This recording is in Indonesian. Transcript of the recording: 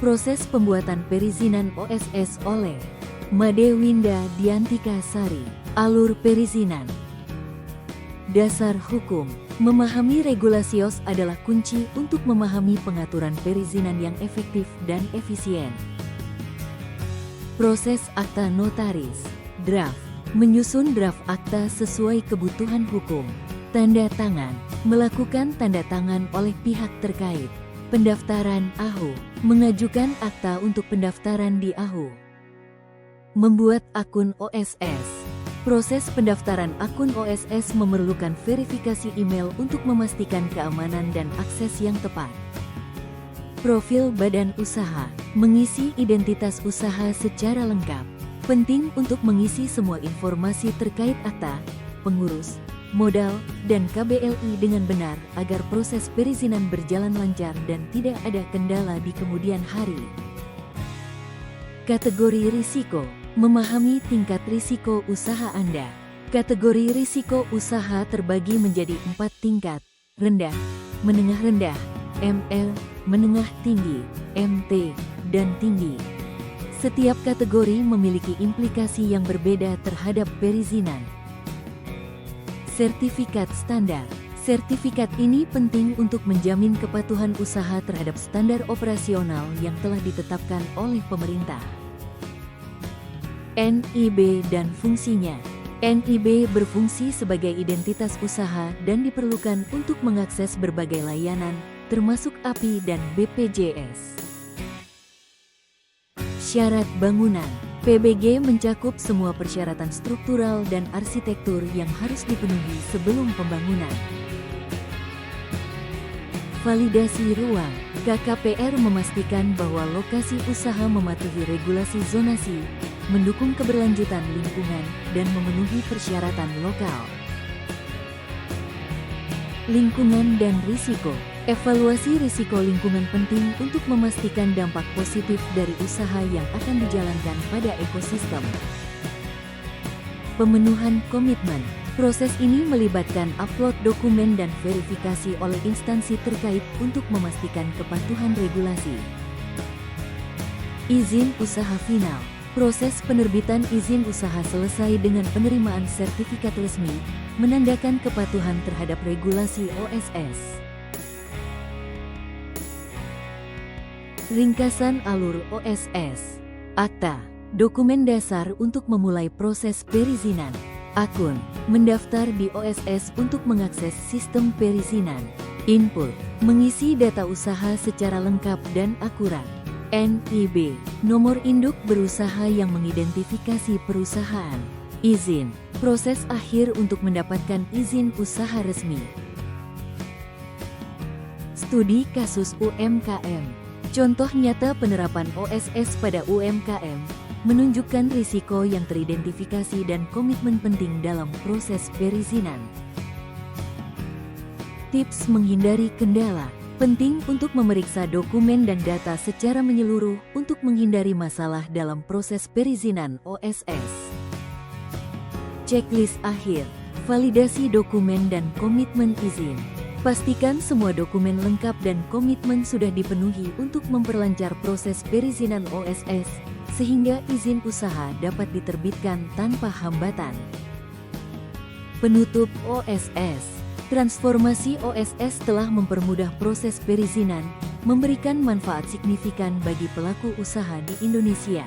Proses pembuatan perizinan OSS oleh Made Winda Diantika Sari. Alur perizinan. Dasar hukum. Memahami regulasi OS adalah kunci untuk memahami pengaturan perizinan yang efektif dan efisien. Proses akta notaris. Draft. Menyusun draft akta sesuai kebutuhan hukum. Tanda tangan. Melakukan tanda tangan oleh pihak terkait. Pendaftaran AHU. Mengajukan akta untuk pendaftaran di AHU. Membuat akun OSS. Proses pendaftaran akun OSS memerlukan verifikasi email untuk memastikan keamanan dan akses yang tepat. Profil badan usaha. Mengisi identitas usaha secara lengkap. Penting untuk mengisi semua informasi terkait akta, pengurus, modal, dan KBLI dengan benar agar proses perizinan berjalan lancar dan tidak ada kendala di kemudian hari. Kategori risiko. Memahami tingkat risiko usaha Anda. Kategori risiko usaha terbagi menjadi 4 tingkat: rendah, menengah rendah, ML, menengah tinggi, MT, dan tinggi. Setiap kategori memiliki implikasi yang berbeda terhadap perizinan. Sertifikat standar. Sertifikat ini penting untuk menjamin kepatuhan usaha terhadap standar operasional yang telah ditetapkan oleh pemerintah. NIB dan fungsinya. NIB berfungsi sebagai identitas usaha dan diperlukan untuk mengakses berbagai layanan, termasuk API dan BPJS. Syarat bangunan. PBG mencakup semua persyaratan struktural dan arsitektur yang harus dipenuhi sebelum pembangunan. Validasi ruang. KKPR memastikan bahwa lokasi usaha mematuhi regulasi zonasi, mendukung keberlanjutan lingkungan, dan memenuhi persyaratan lokal. Lingkungan dan risiko. Evaluasi risiko lingkungan penting untuk memastikan dampak positif dari usaha yang akan dijalankan pada ekosistem. Pemenuhan komitmen. Proses ini melibatkan upload dokumen dan verifikasi oleh instansi terkait untuk memastikan kepatuhan regulasi. Izin usaha final. Proses penerbitan izin usaha selesai dengan penerimaan sertifikat resmi, menandakan kepatuhan terhadap regulasi OSS. Ringkasan alur OSS. Akta. Dokumen dasar untuk memulai proses perizinan. Akun. Mendaftar di OSS untuk mengakses sistem perizinan. Input. Mengisi data usaha secara lengkap dan akurat. NIB. Nomor induk berusaha yang mengidentifikasi perusahaan. Izin. Proses akhir untuk mendapatkan izin usaha resmi. Studi kasus UMKM. Contoh nyata penerapan OSS pada UMKM menunjukkan risiko yang teridentifikasi dan komitmen penting dalam proses perizinan. Tips menghindari kendala. Penting untuk memeriksa dokumen dan data secara menyeluruh untuk menghindari masalah dalam proses perizinan OSS. Checklist akhir. Validasi dokumen dan komitmen izin. Pastikan semua dokumen lengkap dan komitmen sudah dipenuhi untuk memperlancar proses perizinan OSS, sehingga izin usaha dapat diterbitkan tanpa hambatan. Penutup OSS. Transformasi OSS telah mempermudah proses perizinan, memberikan manfaat signifikan bagi pelaku usaha di Indonesia.